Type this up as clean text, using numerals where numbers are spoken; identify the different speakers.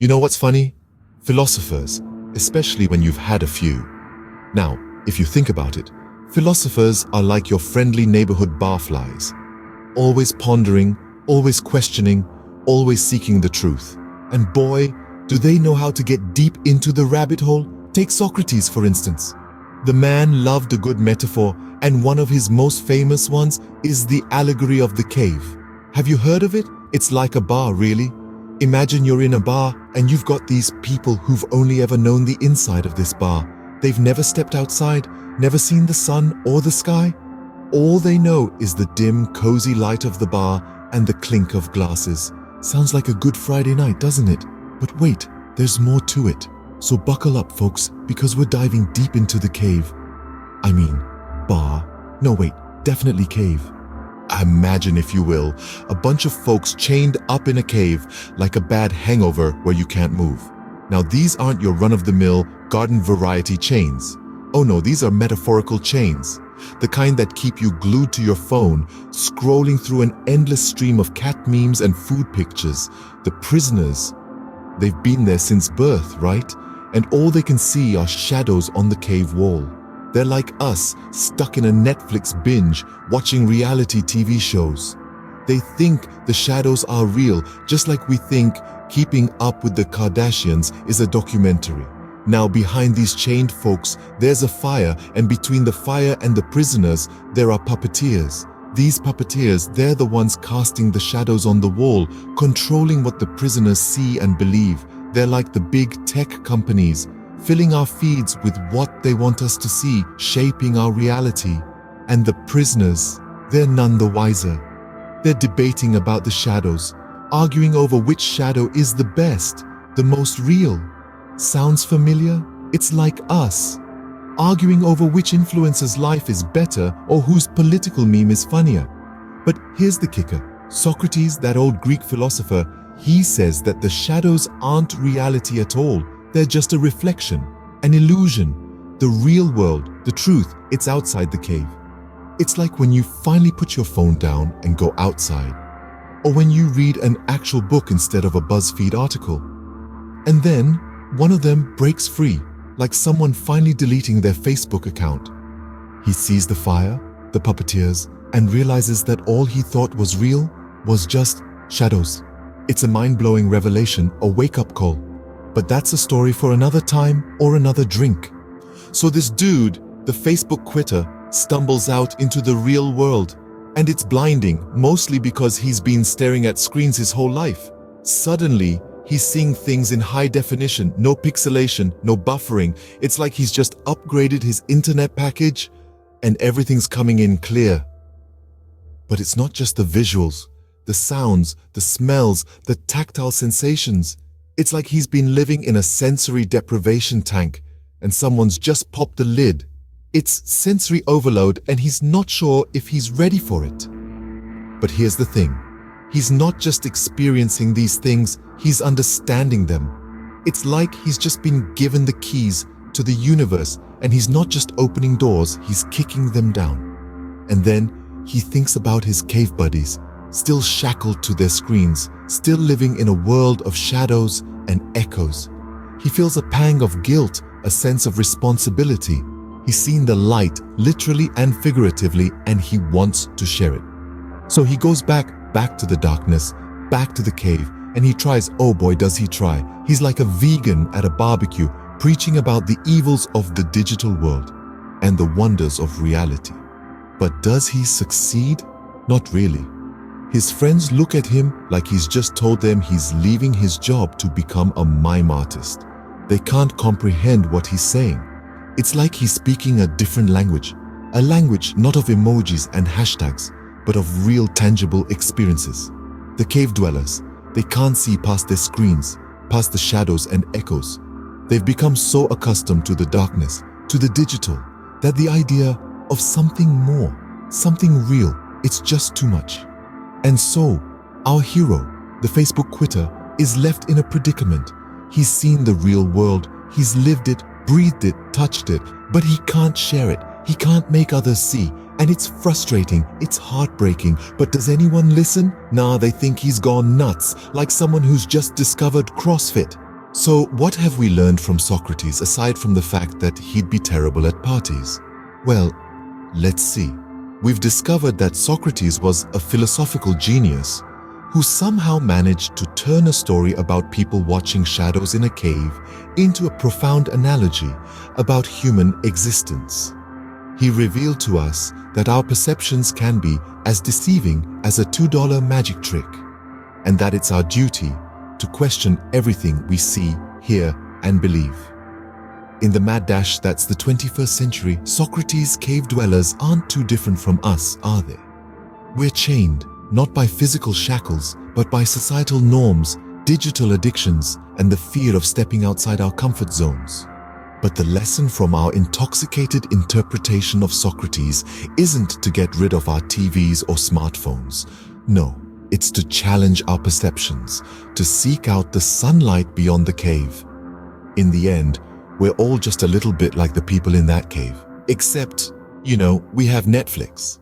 Speaker 1: You know what's funny? Philosophers, especially when you've had a few. Now, if you think about it, philosophers are like your friendly neighborhood barflies. Always pondering, always questioning, always seeking the truth. And boy, do they know how to get deep into the rabbit hole. Take Socrates, for instance. The man loved a good metaphor, and one of his most famous ones is the allegory of the cave. Have you heard of it? It's like a bar, really. Imagine you're in a bar and you've got these people who've only ever known the inside of this bar. They've never stepped outside, never seen the sun or the sky. All they know is the dim, cozy light of the bar and the clink of glasses. Sounds like a good Friday night, doesn't it? But wait, there's more to it. So buckle up, folks, because we're diving deep into the cave. I mean, bar. No, wait, definitely cave. Imagine, if you will, a bunch of folks chained up in a cave like a bad hangover where you can't move. Now, these aren't your run-of-the-mill garden variety chains. Oh no, these are metaphorical chains. The kind that keep you glued to your phone, scrolling through an endless stream of cat memes and food pictures. The prisoners, they've been there since birth, right? And all they can see are shadows on the cave wall. They're like us, stuck in a Netflix binge, watching reality TV shows. They think the shadows are real, just like we think Keeping Up with the Kardashians is a documentary. Now, behind these chained folks, there's a fire, and between the fire and the prisoners, there are puppeteers. These puppeteers, they're the ones casting the shadows on the wall, controlling what the prisoners see and believe. They're like the big tech companies, filling our feeds with what they want us to see, shaping our reality. And the prisoners, they're none the wiser. They're debating about the shadows, arguing over which shadow is the best, the most real. Sounds familiar? It's like us, arguing over which influencer's life is better or whose political meme is funnier. But here's the kicker. Socrates, that old Greek philosopher, he says that the shadows aren't reality at all. They're just a reflection, an illusion. The real world, the truth, it's outside the cave. It's like when you finally put your phone down and go outside, or when you read an actual book instead of a BuzzFeed article. And then, one of them breaks free, like someone finally deleting their Facebook account. He sees the fire, the puppeteers, and realizes that all he thought was real was just shadows. It's a mind-blowing revelation, a wake-up call. But that's a story for another time or another drink. So this dude, the Facebook quitter, stumbles out into the real world. And it's blinding, mostly because he's been staring at screens his whole life. Suddenly, he's seeing things in high definition, no pixelation, no buffering. It's like he's just upgraded his internet package and everything's coming in clear. But it's not just the visuals, the sounds, the smells, the tactile sensations. It's like he's been living in a sensory deprivation tank and someone's just popped the lid. It's sensory overload and he's not sure if he's ready for it. But here's the thing. He's not just experiencing these things, he's understanding them. It's like he's just been given the keys to the universe and he's not just opening doors, he's kicking them down. And then he thinks about his cave buddies, still shackled to their screens, still living in a world of shadows and echoes. He feels a pang of guilt, a sense of responsibility. He's seen the light, literally and figuratively, and he wants to share it. So he goes back to the darkness, back to the cave, and he tries. Oh boy, does he try. He's like a vegan at a barbecue, preaching about the evils of the digital world and the wonders of reality. But does he succeed? Not really. His friends look at him like he's just told them he's leaving his job to become a mime artist. They can't comprehend what he's saying. It's like he's speaking a different language, a language not of emojis and hashtags, but of real tangible experiences. The cave dwellers, they can't see past their screens, past the shadows and echoes. They've become so accustomed to the darkness, to the digital, that the idea of something more, something real, it's just too much. And so, our hero, the Facebook quitter, is left in a predicament. He's seen the real world, he's lived it, breathed it, touched it, but he can't share it. He can't make others see. And it's frustrating, it's heartbreaking, but does anyone listen? Nah, they think he's gone nuts, like someone who's just discovered CrossFit. So what have we learned from Socrates aside from the fact that he'd be terrible at parties? Well, let's see. We've discovered that Socrates was a philosophical genius who somehow managed to turn a story about people watching shadows in a cave into a profound analogy about human existence. He revealed to us that our perceptions can be as deceiving as a $2 magic trick, and that it's our duty to question everything we see, hear, and believe. In the mad dash that's the 21st century, Socrates' cave dwellers aren't too different from us, are they? We're chained, not by physical shackles, but by societal norms, digital addictions, and the fear of stepping outside our comfort zones. But the lesson from our intoxicated interpretation of Socrates isn't to get rid of our TVs or smartphones. No, it's to challenge our perceptions, to seek out the sunlight beyond the cave. In the end, we're all just a little bit like the people in that cave. Except, we have Netflix.